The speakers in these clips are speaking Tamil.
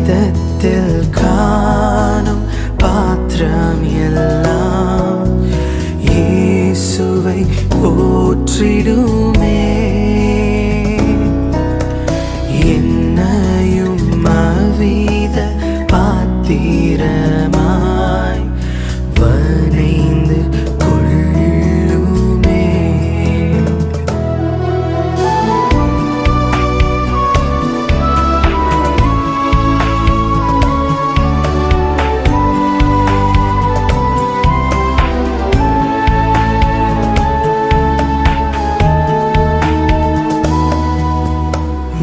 வேதத்தில் காணும் பாத்திரம் எல்லாம் இயேசுவை போற்றிடுமே. என்னையும் அவ்வித பாத்திரமாய் வனைந்து கொள்ளுமே.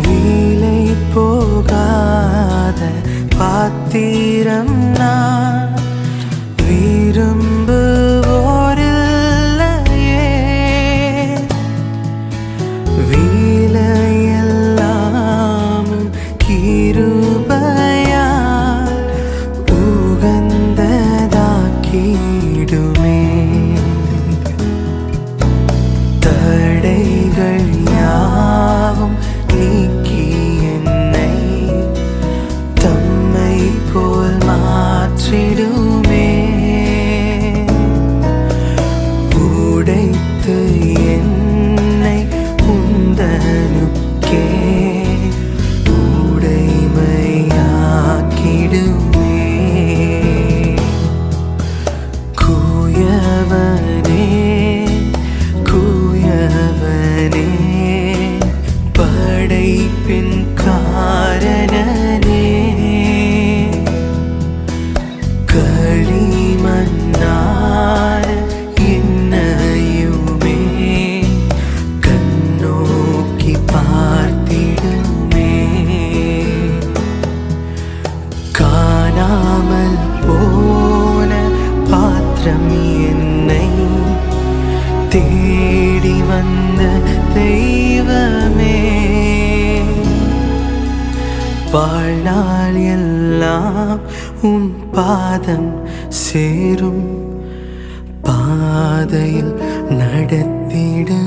வீலை போகாத பாத்திரம் நான் விரும்புவோரில்லையே. வீலையெல்லாமும் கிருபையால் உகந்ததாக்கிடுமே. தடைகள் யாவும் நீக்கி என்னை தம்மை போல் மாற்றிடுமே. உடைத்து என்னை உந்தனுக்கே உடைமையாக்கிடுமே. குயவனே குயவனே படைப்பின் காரணனே, களிமண்ணான என்னையுமே கண்ணோக்கி பார்த்திடுமே. காணாமல் போன பாத்திரம் என்னை தேடி வந்த தெய்வமே. வாழ்நாள் எல்லாம் உன் பாதம் சேரும் பாதையில் நடத்திடுமே.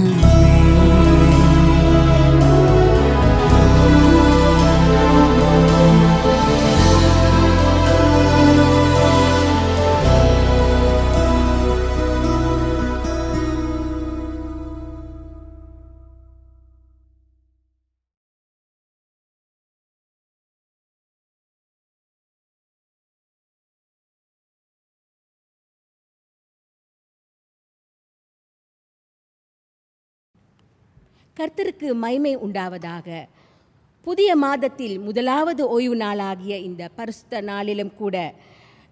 கர்த்தருக்கு மகிமை உண்டாவதாக. புதிய மாதத்தில் முதலாவது ஓய்வு நாளாகிய இந்த பரிசுத்த நாளிலும் கூட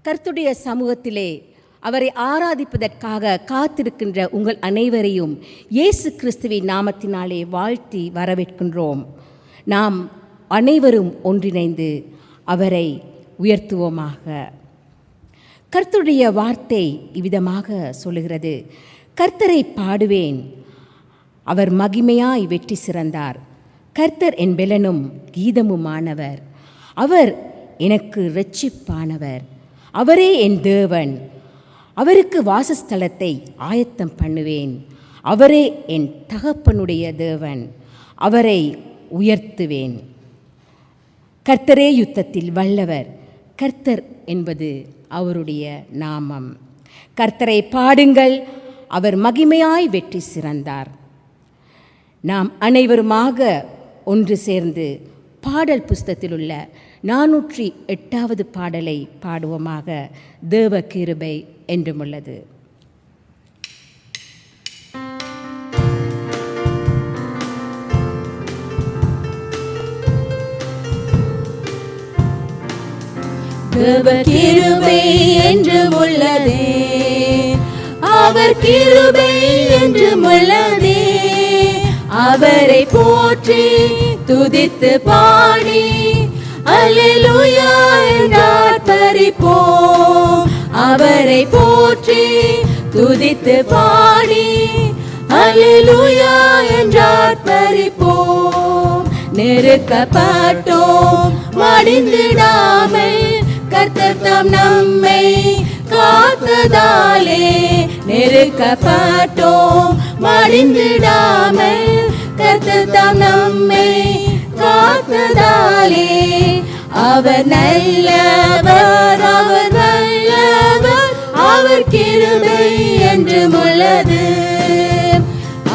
கர்த்தருடைய சமூகத்திலே அவரை ஆராதிப்பதற்காக காத்திருக்கின்ற உங்கள் அனைவரையும் இயேசு கிறிஸ்துவின் நாமத்தினாலே வாழ்த்தி வரவேற்கின்றோம். நாம் அனைவரும் ஒன்றிணைந்து அவரை உயர்த்துவோமாக. கர்த்தருடைய வார்த்தை இவ்விதமாக சொல்லுகிறது: கர்த்தரை பாடுவேன், அவர் மகிமையாய் வெற்றி சிறந்தார். கர்த்தர் என் பெலனும் கீதமுமானவர், அவர் எனக்கு இரட்சிப்பானவர். அவரே என் தேவன், அவருக்கு வாசஸ்தலத்தை ஆயத்தம் பண்ணுவேன். அவரே என் தகப்பனுடைய தேவன், அவரை உயர்த்துவேன். கர்த்தரே யுத்தத்தில் வல்லவர், கர்த்தர் என்பது அவருடைய நாமம். கர்த்தரை பாடுங்கள், அவர் மகிமையாய் வெற்றி சிறந்தார். நாம் அனைவருமாக ஒன்று சேர்ந்து பாடல் புஸ்தகத்தில் உள்ள 408வது பாடலை பாடுவோமாக. தேவ கிருபை என்றுமுள்ளது. தேவ கிருபை என்றுமுள்ளதே, அவர் கிருபை என்றுமுள்ளதே. அவரை போற்றி துதித்து பாடி அல்லேலூயா என்றார் பரிப்போம். அவரை போற்றி துதித்து பாடி அல்லேலூயா என்றார் பரிப்போம். நெருக்கப்பட்டோம் மடிந்திடாமல் கர்த்தர் தாம் நம்மை காத்ததாலே. நெருக்கப்பட்டோம் மடிந்திடாமல் கர்த்தர் தாம் நம்மை காத்ததாலே. அவர் நல்லவர், அவர் நல்லவர், அவர் கிருபை என்றும் உள்ளது.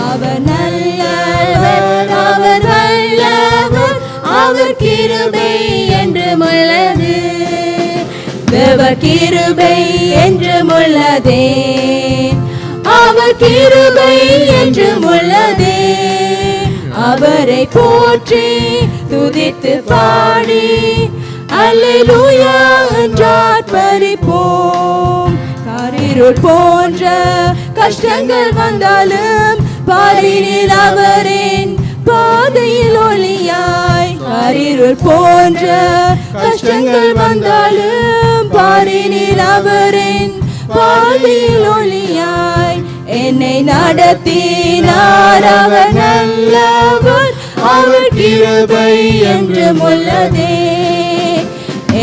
அவர் நல்லவர், அவர் நல்லவர், அவர் கிருபை என்றும் உள்ளது. தேவ கிருபை என்றும் உள்ளதே, அவர் கிருபை என்றும் உள்ளதே. அவரை போற்றி துதித்து பாடி அல்லேலூயா என்றார்ப்பரிப்போம். காரிருள் போன்ற கஷ்டங்கள் வந்தாலும் பாரினில் அவரின் பாதையில் ஒளியாய். காரிருள் போன்ற கஷ்டங்கள் வந்தாலும் பாரினில் அவரின் பாதையில் ஒளியாய். என்னை நடத்தினார் அவர் நல்லவர், அவர் கிருபை என்றும் உள்ளதே.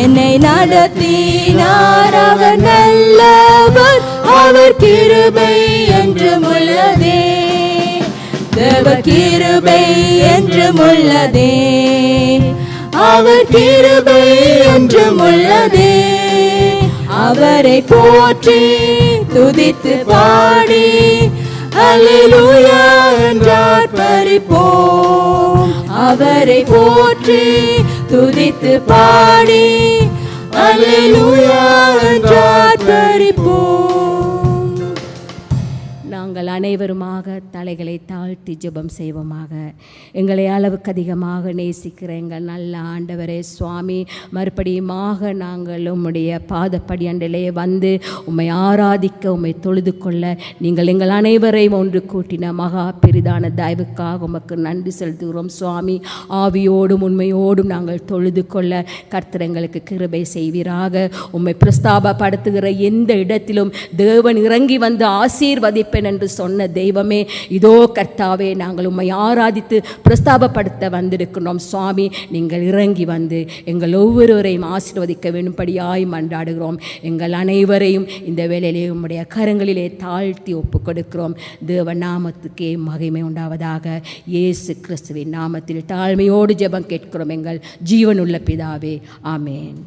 என்னை நடத்தினார் அவர் நல்லவர், அவர் கிருபை என்றும் உள்ளதே. தேவ கிருபை என்றும் உள்ளதே, அவர் கிருபை என்றும் உள்ளதே. அவரை போற்றி துதித்து பாடி அல்லேலூயா என்றார்ப்பரிப்போம். அவரை போற்றி துதித்து பாடி அல்லேலூயா என்றார்ப்பரிப்போம். நாங்கள் அனைவருமாக தலைகளை தாழ்த்தி ஜெபம் செய்வோமாக. எங்களை அளவுக்கு அதிகமாக நேசிக்கிற எங்கள் நல்ல ஆண்டவரே சுவாமி, மறுபடியுமாக நாங்கள் உம்முடைய பாதப்படி அண்டிலே வந்து உம்மை ஆராதிக்க, உம்மை தொழுது கொள்ள நீங்கள் எங்கள் அனைவரையும் ஒன்று கூட்டின மகா பெரிதான தயவுக்காக உமக்கு நன்றி செலுத்துகிறோம் சுவாமி. ஆவியோடும் உண்மையோடும் நாங்கள் தொழுது கொள்ள கர்த்தர் எங்களுக்கு கிருபை செய்வீராக. உம்மை பிரஸ்தாபப்படுத்துகிற எந்த இடத்திலும் தேவன் இறங்கி வந்து ஆசீர்வதிப்பேன் என்று சொன்ன தெய்வமே, இதோ கர்த்தாவே நாங்கள் உம்மை ஆராதித்து பிரஸ்தாபப்படுத்த வந்திருக்கிறோம் சுவாமி. நீங்கள் இறங்கி வந்து எங்கள் ஒவ்வொருவரையும் ஆசீர்வதிக்க வேண்டும்படியாய் மன்றாடுகிறோம். எங்கள் அனைவரையும் இந்த வேளையிலே உம்முடைய கரங்களிலே தாழ்த்தி ஒப்புக் கொடுக்கிறோம். தேவ நாமத்துக்கே மகிமை உண்டாவதாக. இயேசு கிறிஸ்துவின் நாமத்தில் தாழ்மையோடு ஜெபம் கேட்கிறோம் எங்கள் ஜீவனுள்ள பிதாவே, ஆமேன்.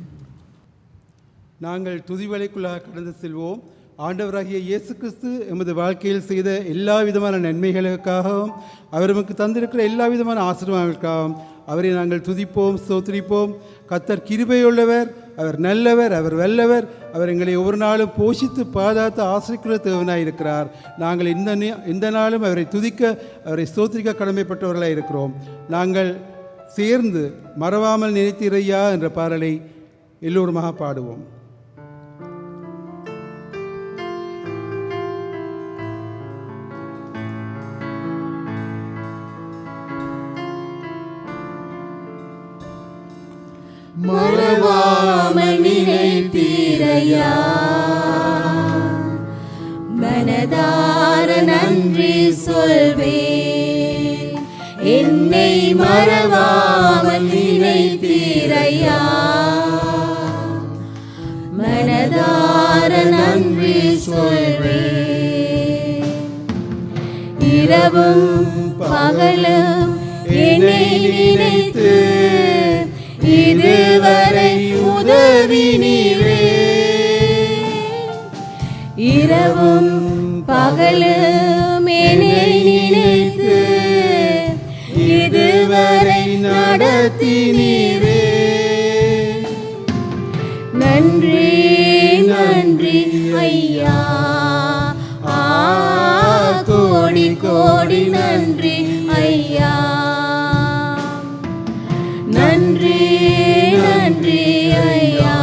நாங்கள் துதிவலைக்குள்ளாக கடந்து செல்வோம். ஆண்டவராகிய இயேசு கிறிஸ்து எமது வாழ்க்கையில் செய்த எல்லா விதமான நன்மைகளுக்காகவும் அவர் நமக்கு தந்திருக்கிற எல்லா விதமான ஆசீர்வாதங்களுக்காகவும் அவரை நாங்கள் துதிப்போம், ஸ்தோத்திரிப்போம். கர்த்தர் கிருபையுள்ளவர், அவர் நல்லவர், அவர் வல்லவர். அவர் எங்களை ஒவ்வொரு நாளும் போஷித்து பாதுகாத்து ஆசிரிக்கிற தேவனாக இருக்கிறார். நாங்கள் இந்த நாளும் அவரை துதிக்க, அவரை ஸ்தோத்திரிக்க கடமைப்பட்டவர்களாக இருக்கிறோம். நாங்கள் சேர்ந்து மறவாமல் நினைத்திரையா என்ற பாடலை எல்லோருமாக பாடுவோம். மறவாமல் நினைத்தீரையா, மனதார நன்றி சொல்வேன். என்னை மறவாமல் நினைத்தீரையா, மனதார நன்றி சொல்வேன். இரவும் பகலும் என்னை நினைத்து இதுவரை உதவினீரே. இரவும் பகலும் என்னை நினைத்து இதுவரை நடத்தினீரே. நன்றி நன்றி ஐயா, கோடி கோடி நன்றி ஐயா. நன்றி நன்றி ஐயா,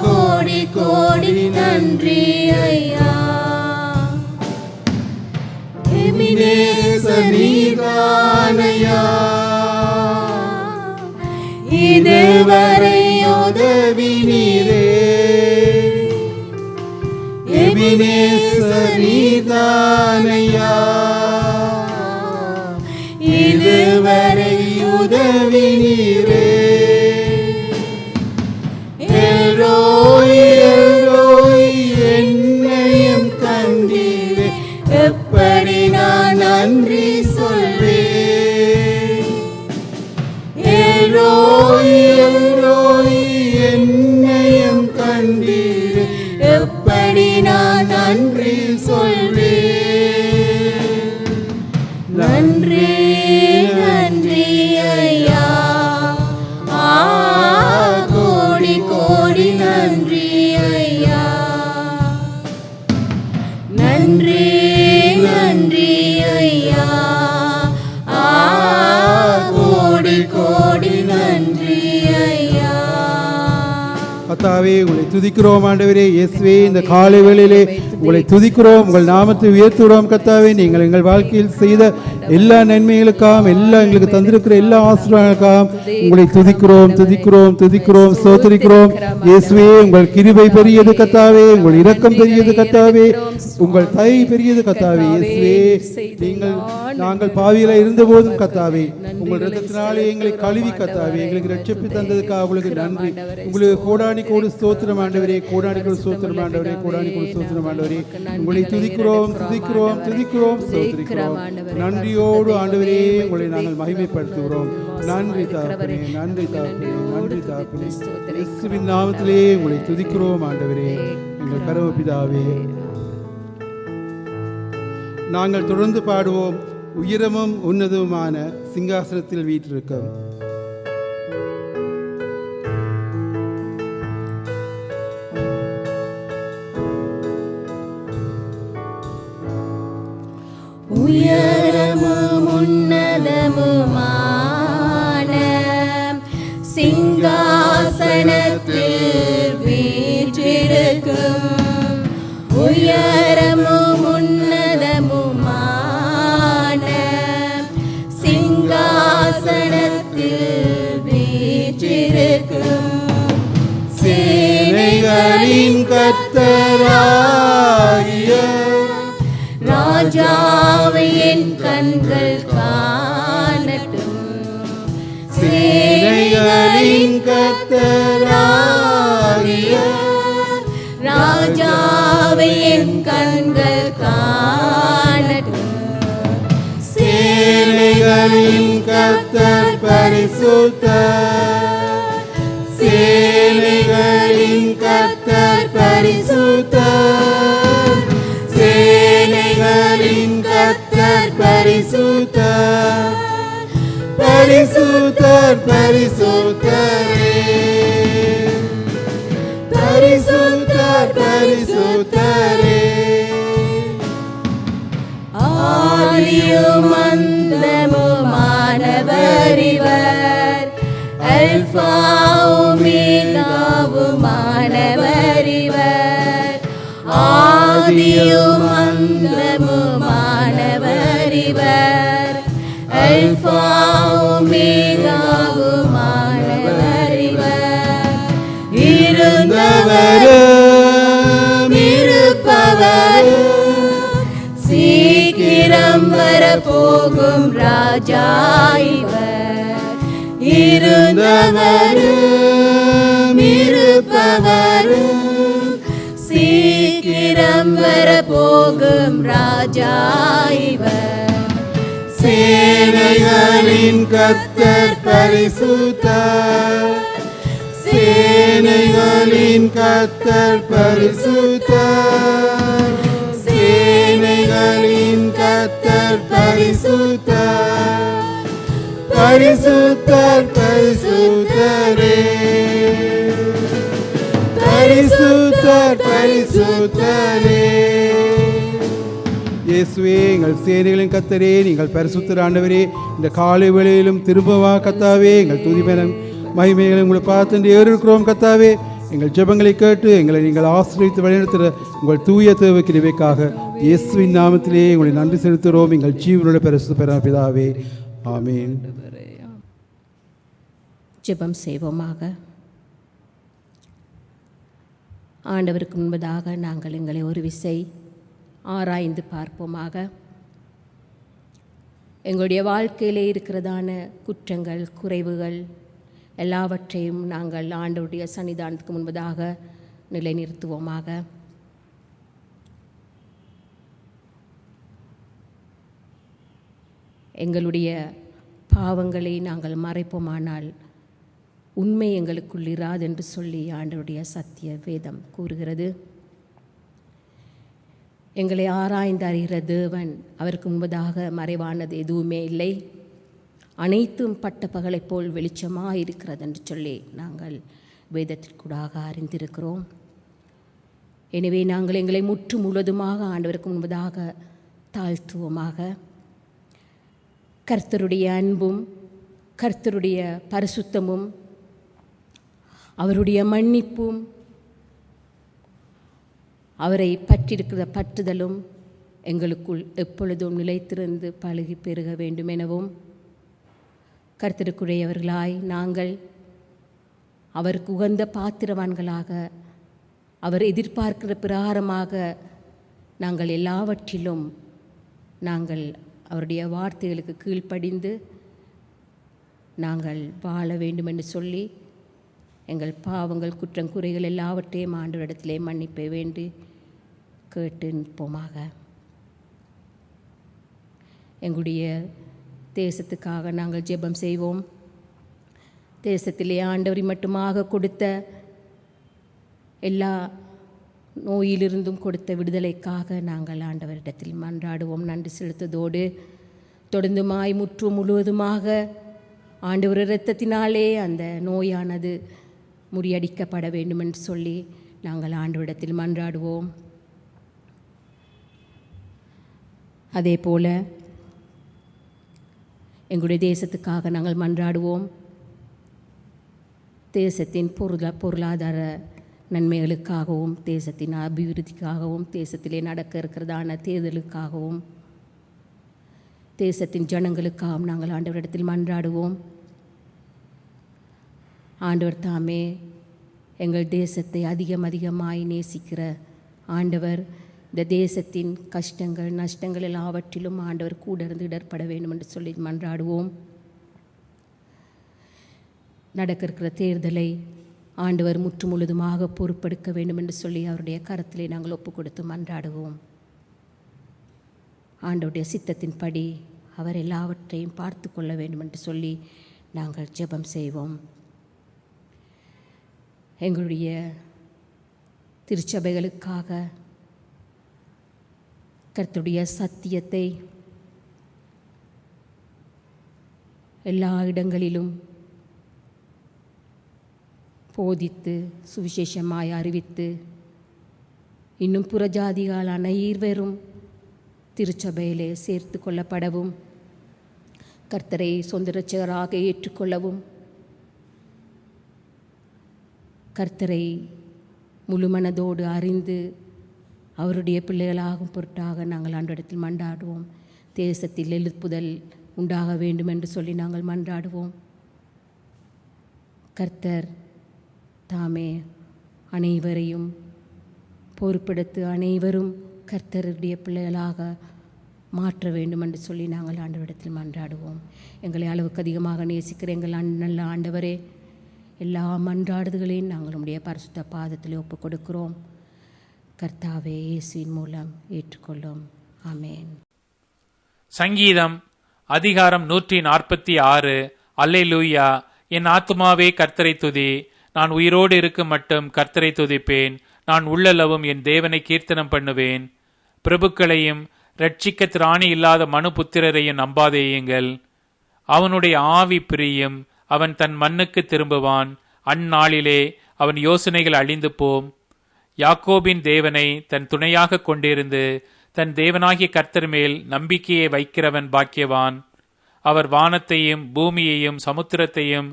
கோடி கோடி நன்றி ஐயா. எபினேசரீதானையா, இதுவரை உதவினீரே. எபினேசரீதானையா, இதுவரை உதவினீரே. எல்ரோய் எல்ரோய் என்னையும் கண்டீரே. எப்படி நான் நன்றி சொல்வேன். எல்ரோய் எல்ரோய் என்னையும் கண்டீரே, எப்படி நான் நன்றி சொல்வேன். நன்றி நன்றி ஐயா, கோடி கோடி நன்றி ஐயா. நன்றி நன்றி ஐயா, கோடி கோடி நன்றி ஐயா. கர்த்தாவே உங்களை துதிக்கிறோம் ஆண்டவரே. இயேசுவே இந்த காலை வேளையிலே உங்களை துதிக்கிறோம், உங்கள் நாமத்தை உயர்த்துகிறோம். கர்த்தாவே நீங்கள் எங்கள் வாழ்க்கையில் செய்த எல்லா நன்மைகளுக்காகவும் எங்களுக்கு தந்திருக்கிற எல்லா ஆசீர்வாதங்களுக்காகவும் உங்களை துதிக்கிறோம் துதிக்கிறோம் துதிக்கிறோம் ஸ்தோத்திரிக்கிறோம். இயேசுவே உங்கள் கிருபை பெரியது கர்த்தாவே, உங்கள் இரக்கம் பெரியது கர்த்தாவே, உங்கள் தயை பெரியது கர்த்தாவே. இயேசுவே நாங்கள் பாவியில இருந்த போதும் கர்த்தாவே உங்கள் இரத்தத்தினாலே எங்களை கழுவி கர்த்தாவே எங்களுக்கு ரட்சிப்பு தந்ததுக்காக உங்களுக்கு நன்றி. உங்களுக்கு கோடானி கோடி ஸ்தோத்திரம் ஆண்டவரே, கோடானி கோடி ஸ்தோத்திரம் ஆண்டவரே, கோடானி கோடி ஸ்தோத்திரம் ஆண்டவரே. உங்களை துதிக்கிறோம் துதிக்கிறோம் துதிக்கிறோம் ஸ்தோத்திரிக்கிறோம். நன்றியோடு ஆண்டவரே உங்களை நாங்கள் மகிமைப்படுத்துகிறோம். நன்றி தகப்பனே, நன்றி தகப்பனே, நன்றி தகப்பனே. இயேசுவின் நாமத்திலே உங்களை துதிக்கிறோம் ஆண்டவரே, எங்கள் பரமபிதாவே. நாங்கள் தொடர்ந்து பாடுவோம். உயரமும் உன்னதமுமான சிங்காசனத்தில் வீற்றிருக்கும். உயரமும் உன்னதமுமான சிங்காசனத்தில் வீற்றிருக்கும். உயரமும் உன்னதமுமான சிங்காசனத்தில் வீற்றிருக்கும். சேனைகளின் கர்த்தராகிய ராஜாவை என் கண்கள் காணட்டும். சேனைகளின் கர்த்தராகிய ராஜாவை என் கண்கள் காணட்டும். சேனைகளின் கர்த்தர் பரிசுத்தர், சேனைகளின் கர்த்தர் பரிசுத்தர், சேனைகளின் கர்த்தர் பரிசுத்தர், பரிசுத்தர் பரிசுத்தரே, பரிசுத்தர் பரிசுத்தரே. ஆதியும் அந்தமுமானவர் இவர், அல்பா ஒமேகாவுமானவர் இவர். ஆதியும் அந்தமுமானவர் இவர், அல்பா ஒமேகாவுமானவர் இவர். இருந்தவரும் இருப்பவரும் சீக்கிரம் வரப்போகும் ராஜா இவர். இருந்தவரும் இருப்பவரும் சீக்கிரம் வரப்போகும் ராஜா இவர். சேனைகளின் கர்த்தர் பரிசுத்தர், சேனைகளின் கர்த்தர் பரிசுத்தர், சேனைகளின் கர்த்தர் பரிசுத்தர், பரிசுத்தர் பரிசுத்தரே, பரிசுத்தர் பரிசுத்தரே. இயேசுவே எங்கள் சேனைகளின் கர்த்தரே, நீங்கள் பரிசுத்தர் ஆண்டவரே. இந்த காலை வேளையிலும் திரும்பவா கர்த்தாவே, எங்கள் துதிபெறும் மகிமைகளை உங்களை பார்த்து ஏறிருக்கிறோம் கர்த்தாவே. எங்கள் ஜெபங்களை கேட்டு எங்களை நீங்கள் ஆசீர்வதித்து வழிநடத்துகிற உங்கள் தூய தேவ கிருபைக்காக இயேசுவின் நாமத்திலே உங்களை நன்றி செலுத்துகிறோம். எங்கள் ஜீவனுடைய பரிசுத்த பரமபிதாவே, ஆமென். ஜெபம் செய்வோமாக. ஆண்டவருக்கு முன்பதாக நாங்கள் எங்களை ஒரு விசை ஆராய்ந்து பார்ப்போமாக. எங்களுடைய வாழ்க்கையிலே இருக்கிறதான குற்றங்கள், குறைவுகள் எல்லாவற்றையும் நாங்கள் ஆண்டவருடைய சன்னிதானத்துக்கு முன்பதாக நிலைநிறுத்துவோமாக. எங்களுடைய பாவங்களை நாங்கள் மறைப்போமானால் உண்மை எங்களுக்குள் இராது என்று சொல்லி ஆண்டவருடைய சத்திய வேதம் கூறுகிறது. எங்களை ஆராய்ந்து அறிகிற தேவன், அவருக்கு முன்பதாக மறைவானது எதுவுமே இல்லை, அனைத்தும் பட்ட பகலைப் போல் வெளிச்சமாக இருக்கிறது என்று சொல்லி நாங்கள் வேதத்திற்குடாக அறிந்திருக்கிறோம். எனவே நாங்கள் எங்களை முற்று முழுவதுமாக ஆண்டவருக்கு முன்பதாக தாழ்த்துவோமாக. கர்த்தருடைய அன்பும் கர்த்தருடைய பரிசுத்தமும் அவருடைய மன்னிப்பும் அவரை பற்றியிருக்கிற பற்றுதலும் எங்களுக்குள் எப்பொழுதும் நிலைத்திருந்து பழகி பெருக வேண்டும் எனவும், கர்த்தருக்குரியவர்களாய் நாங்கள் அவருக்கு உகந்த பாத்திரவான்களாக, அவர் எதிர்பார்க்கிற பிரகாரமாக நாங்கள் எல்லாவற்றிலும் நாங்கள் அவருடைய வார்த்தைகளுக்கு கீழ்ப்படிந்து நாங்கள் வாழ வேண்டும் என்று சொல்லி எங்கள் பாவங்கள் குற்றம் குறைகள் எல்லாவற்றையும் ஆண்டவரிடத்திலே மன்னிப்பை வேண்டி கேட்டு நிற்போமாக. எங்களுடைய தேசத்துக்காக நாங்கள் ஜெபம் செய்வோம். தேசத்திலே ஆண்டவரை மட்டுமாக கொடுத்த எல்லா நோயிலிருந்தும் கொடுத்த விடுதலைக்காக நாங்கள் ஆண்டவரிடத்தில் மன்றாடுவோம். நன்றி செலுத்துவதோடு தொடர்ந்துமாய் முற்று முழுவதுமாக ஆண்டவர் இரத்தத்தினாலே அந்த நோயானது முறியடிக்கப்பட வேண்டும் என்று சொல்லி நாங்கள் ஆண்டவரிடத்தில் மன்றாடுவோம். அதே போல எங்களுடைய தேசத்துக்காக நாங்கள் மன்றாடுவோம். தேசத்தின் பொருளாதார நன்மைகளுக்காகவும், தேசத்தின் அபிவிருத்திக்காகவும், தேசத்திலே நடக்க இருக்கிறதான தேர்தலுக்காகவும், தேசத்தின் ஜனங்களுக்காகவும் நாங்கள் ஆண்டவரிடத்தில் மன்றாடுவோம். ஆண்டவர் தாமே எங்கள் தேசத்தை அதிகமாய் நேசிக்கிற ஆண்டவர், இந்த தேசத்தின் கஷ்டங்கள் நஷ்டங்கள் எல்லாவற்றிலும் ஆண்டவர் கூட இருந்து இடர்பட வேண்டும் என்று சொல்லி மன்றாடுவோம். நடக்க இருக்கிற தேர்தலை ஆண்டவர் முற்று முழுதுமாக பொறுப்பெடுக்க வேண்டும் என்று சொல்லி அவருடைய கரத்திலே நாங்கள் ஒப்பு கொடுத்து மன்றாடுவோம். ஆண்டவருடைய சித்தத்தின்படி அவர் எல்லாவற்றையும் பார்த்து கொள்ள வேண்டும் என்று சொல்லி நாங்கள் ஜெபம் செய்வோம். எங்களுடைய திருச்சபைகளுக்காக கர்த்தருடைய சத்தியத்தை எல்லா இடங்களிலும் போதித்து சுவிசேஷமாய் அறிவித்து இன்னும் புறஜாதிகள் அனைவரும் திருச்சபையிலே சேர்த்து கொள்ளப்படவும், கர்த்தரை சொந்த இரட்சகராக ஏற்றுக்கொள்ளவும், கர்த்தரை முழுமனதோடு அறிந்து அவருடைய பிள்ளைகளாகும் பொருட்டாக நாங்கள் ஆண்டவரிடத்தில் மன்றாடுவோம். தேசத்தில் எழுப்புதல் உண்டாக வேண்டும் என்று சொல்லி நாங்கள் மன்றாடுவோம். கர்த்தர் தாமே அனைவரையும் பொறுப்பெடுத்து அனைவரும் கர்த்தருடைய பிள்ளைகளாக மாற்ற வேண்டும் என்று சொல்லி நாங்கள் ஆண்டவரிடத்தில் மன்றாடுவோம். எங்களை அளவுக்கு அதிகமாக நேசிக்கிற எங்கள் நல்ல ஆண்டவரே, எல்லா மன்றாடுதலையும் நாங்கள் உடைய பரிசுத்த பாதத்தில் ஒப்புக் கொடுக்கிறோம். கர்த்தாவே, இயேசுவின் மூலம் ஏற்றுக்கொள்ளும். ஆமேன். சங்கீதம் அதிகாரம் 146. அல்லேலூயா. என் ஆத்துமாவே கர்த்தரை துதி. நான் உயிரோடு இருக்கும் மட்டும் கர்த்தரை துதிப்பேன். நான் உள்ளளவும் என் தேவனை கீர்த்தனம் பண்ணுவேன். பிரபுக்களையும் இரட்சிக்க திராணி இல்லாத மனுபுத்திரரையும் நம்பாதேயுங்கள். அவனுடைய ஆவி பிரியும், அவன் தன் மண்ணுக்கு திரும்புவான். அந்நாளிலே அவன் யோசனைகள் அழிந்து போம். யாக்கோபின் தேவனை தன் துணையாக கொண்டிருந்து தன் தேவனாகிய கர்த்தர் மேல் நம்பிக்கையை வைக்கிறவன் பாக்கியவான். அவர் வானத்தையும் பூமியையும் சமுத்திரத்தையும்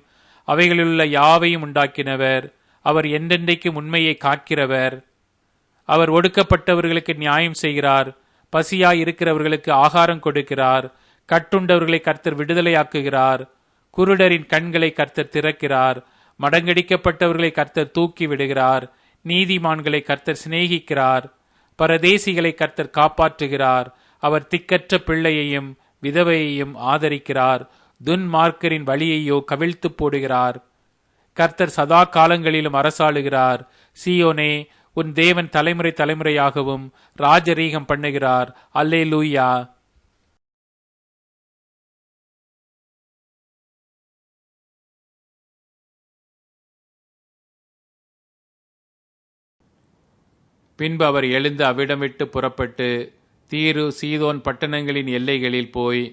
அவைகளிலுள்ள யாவையும் உண்டாக்கினவர். அவர் என்றென்றைக்கும் உண்மையை காக்கிறவர். அவர் ஒடுக்கப்பட்டவர்களுக்கு நியாயம் செய்கிறார். பசியாய் இருக்கிறவர்களுக்கு ஆகாரம் கொடுக்கிறார். கட்டுண்டவர்களை கர்த்தர் விடுதலையாக்குகிறார். குருடரின் கண்களை கர்த்தர் திறக்கிறார். மடங்கடிக்கப்பட்டவர்களை கர்த்தர் தூக்கி விடுகிறார். நீதிமான்களை கர்த்தர் சிநேகிக்கிறார். பரதேசிகளை கர்த்தர் காப்பாற்றுகிறார். அவர் திக்கற்ற பிள்ளையையும் விதவையையும் ஆதரிக்கிறார். துன்மார்க்கரின் வழியையோ கவிழ்த்து போடுகிறார். கர்த்தர் சதா காலங்களிலும் அரசாளுகிறார். சீயோனே, உன் தேவன் தலைமுறை தலைமுறையாகவும் ராஜரீகம் பண்ணுகிறார். அல்லேலூயா. பின்பு அவர் எழுந்து அவ்விடம் விட்டு புறப்பட்டு தீரு சீதோன் பட்டணங்களின் எல்லைகளில் போய்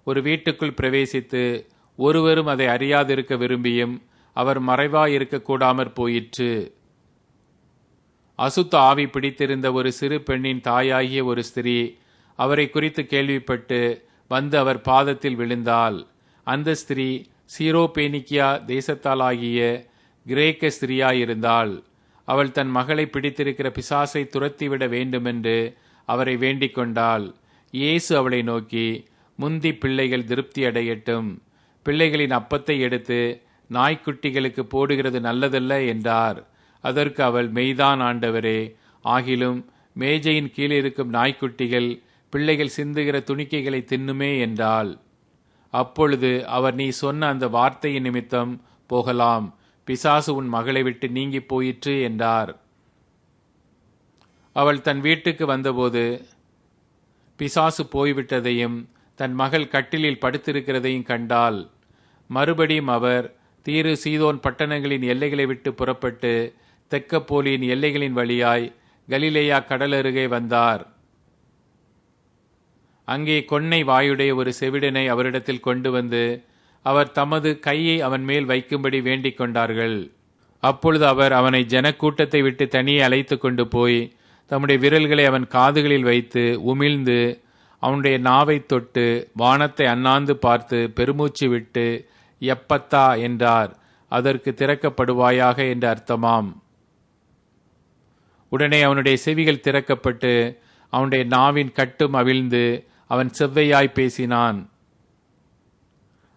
ஒரு வீட்டுக்குள் பிரவேசித்து ஒருவரும் அதை அறியாதிருக்க விரும்பியும் அவர் மறைவாயிருக்க கூடாமற் போயிற்று. அசுத்த ஆவி பிடித்திருந்த ஒரு சிறு பெண்ணின் தாயாகிய ஒரு ஸ்திரீ அவரை குறித்து கேள்விப்பட்டு வந்து அவர் பாதத்தில் விழுந்தாள். அந்த ஸ்திரீ சீரோபேனிக்கியா தேசத்தாலாகிய கிரேக்க ஸ்திரீயாயிருந்தாள். அவள் தன் மகளை பிடித்திருக்கிற பிசாசை துரத்திவிட வேண்டுமென்று அவரை வேண்டிக் கொண்டாள். இயேசு அவளை நோக்கி, முந்தி பிள்ளைகள் திருப்தி அடையட்டும், பிள்ளைகளின் அப்பத்தை எடுத்து நாய்க்குட்டிகளுக்கு போடுகிறது நல்லதல்ல என்றார். அதற்கு அவள், மெய்தான் ஆண்டவரே, ஆகிலும் மேஜையின் கீழ் இருக்கும் நாய்க்குட்டிகள் பிள்ளைகள் சிந்துகிற துணிக்கைகளை தின்னுமே என்றாள். அப்பொழுது அவர், நீ சொன்ன அந்த வார்த்தையின் நிமித்தம் போகலாம், பிசாசு உன் மகளை விட்டு நீங்கி போயிற்று என்றார். அவள் தன் வீட்டுக்கு வந்தபோது பிசாசு போய்விட்டதையும் தன் மகள் கட்டிலில் படுத்திருக்கிறதையும் கண்டாள். மறுபடியும் அவர் தீரு சீதோன் பட்டணங்களின் எல்லைகளை விட்டு புறப்பட்டு தெக்கப்போலியின் எல்லைகளின் வழியாய் கலிலேயா கடலருகே வந்தார். அங்கே கொன்னை வாயுடைய ஒரு செவிடனை அவரிடத்தில் கொண்டு வந்து அவர் தமது கையை அவன் மேல் வைக்கும்படி வேண்டிக் கொண்டார்கள். அப்பொழுது அவர் அவனை ஜனக்கூட்டத்தை விட்டு தனியே அழைத்து கொண்டு போய் தம்முடைய விரல்களை அவன் காதுகளில் வைத்து உமிழ்ந்து அவனுடைய நாவை தொட்டு வானத்தை அண்ணாந்து பார்த்து பெருமூச்சு விட்டு எப்பத்தா என்றார். அதற்கு திறக்கப்படுவாயாக என்று அர்த்தமாம். உடனே அவனுடைய செவிகள் திறக்கப்பட்டு அவனுடைய நாவின் கட்டும் அவிழ்ந்து அவன் செவ்வையாய் பேசினான்.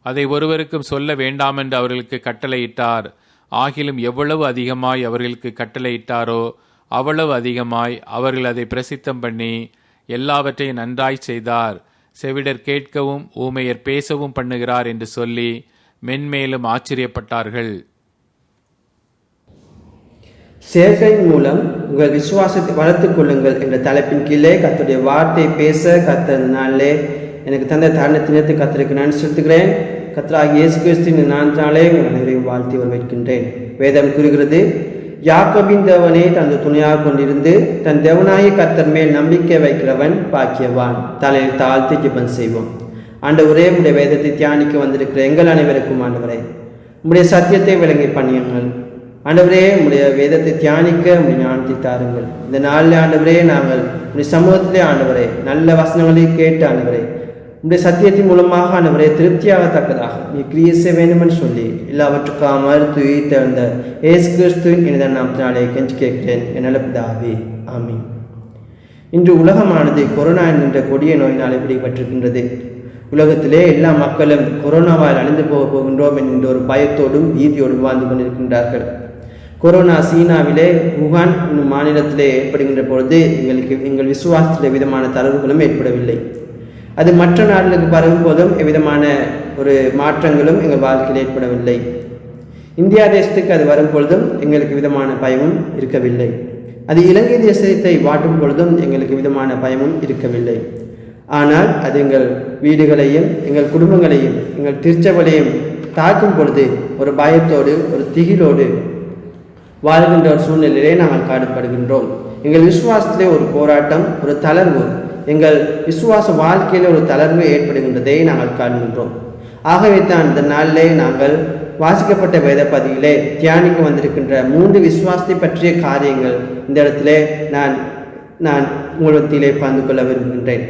அதை ஒருவருக்கும் சொல்ல வேண்டாமென்று அவர்களுக்கு கட்டளையிட்டார். ஆகிலும் எவ்வளவு அதிகமாய் அவர்களுக்கு கட்டளையிட்டாரோ அவ்வளவு அதிகமாய் அவர்கள் அதை பிரசித்தம் பண்ணி எல்லாவற்றையும் நன்றாய் செய்தார். செவிடர் கேட்கவும் ஊமையர் பேசவும் பண்ணுகிறார் என்று சொல்லி மென்மேலும் ஆச்சரியப்பட்டார்கள். செயல்களின் மூலம் உங்கள் விசுவாசத்தை வளர்த்துக் கொள்ளுங்கள் என்ற தலைப்பின் கீழே கர்த்தருடைய வார்த்தை பேச கர்த்தர் நாளிலே எனக்கு தந்த தருணத்தினத்து கர்த்தருக்கு நான் செலுத்துகிறேன். கர்த்தராகிய இயேசு கிறிஸ்துவின் நாமத்தினாலே உங்கள் அனைவரையும் வாழ்த்தி வரவேற்கின்றேன். வேதம் கூறுகிறது, யாக்கோபின் தேவனே தனது துணையாக கொண்டிருந்து தன் தேவனாகிய கர்த்தர் மேல் நம்பிக்கை வைக்கிறவன் பாக்கியவான். தலையில் தாழ்த்தி ஜெபம் செய்வோம். ஆண்டவரே, உடைய வேதத்தை தியானிக்க வந்திருக்கிற எங்கள் அனைவருக்கும் ஆண்டவரே உடைய சத்தியத்தை விளங்கி பண்ணியுங்கள். ஆண்டவரே, உடைய வேதத்தை தியானிக்க உடைய ஞானத்தை தாருங்கள். இந்த நாளில் ஆண்டவரே நாங்கள் உடைய சமூகத்திலே ஆண்டவரே நல்ல வசனங்களை கேட்டு ஆண்டவரே உடைய சத்தியத்தின் மூலமாக ஆண்டவரே திருப்தியாகத்தக்கதாக நீ கிரியை செய்ய வேண்டுமென்று சொல்லி எல்லாவற்றுக்காக மறுத்து உயிர்த்தெழுந்த இயேசு கிறிஸ்துவின் இனித நாமத்தினாலே கெஞ்சி கேட்கிறேன் என் நல்ல பிதாவே, ஆமீன். இன்று உலகமானது கொரோனா என்கின்ற கொடிய நோயினால் பிடிபட்டிருக்கின்றது. உலகத்திலே எல்லா மக்களும் கொரோனாவால் அழிந்து போகின்றோம் என்கின்ற ஒரு பயத்தோடும் பீதியோடும் வாழ்ந்து கொண்டிருக்கின்றார்கள். கொரோனா சீனாவிலே வுகான் என்னும் மாநிலத்திலே ஏற்படுகின்ற பொழுது எங்கள் விசுவாசத்திலே விதமான தளர்வுகளும் ஏற்படவில்லை. அது மற்ற நாடுகளுக்கு பரவும் போதும் எவ்விதமான ஒரு மாற்றங்களும் எங்கள் வாழ்க்கையில் ஏற்படவில்லை. இந்தியா தேசத்துக்கு அது வரும் பொழுதும் எங்களுக்கு விதமான பயமும் இருக்கவில்லை. அது இலங்கை தேசத்தை வாட்டும் பொழுதும் எங்களுக்கு விதமான பயமும் இருக்கவில்லை. ஆனால் அது எங்கள் வீடுகளையும் எங்கள் குடும்பங்களையும் எங்கள் திருச்சபையையும் தாக்கும் பொழுது ஒரு பயத்தோடு ஒரு திகிலோடு வாழ்கின்ற ஒரு சூழ்நிலையிலே நாங்கள் காணப்படுகின்றோம். எங்கள் விசுவாசத்திலே ஒரு போராட்டம், ஒரு தளர்வு, எங்கள் விசுவாச வாழ்க்கையில் ஒரு தளர்வு ஏற்படுகின்றதை நாங்கள் காண்கின்றோம். ஆகவே தான் இந்த நாளிலே நாங்கள் வாசிக்கப்பட்ட வேத பதிவிலே தியானிக்க வந்திருக்கின்ற 3 விசுவாசத்தை பற்றிய காரியங்கள் இந்த இடத்திலே நான் உங்களிடத்திலே பகிர்ந்து கொள்ள விரும்புகின்றேன்.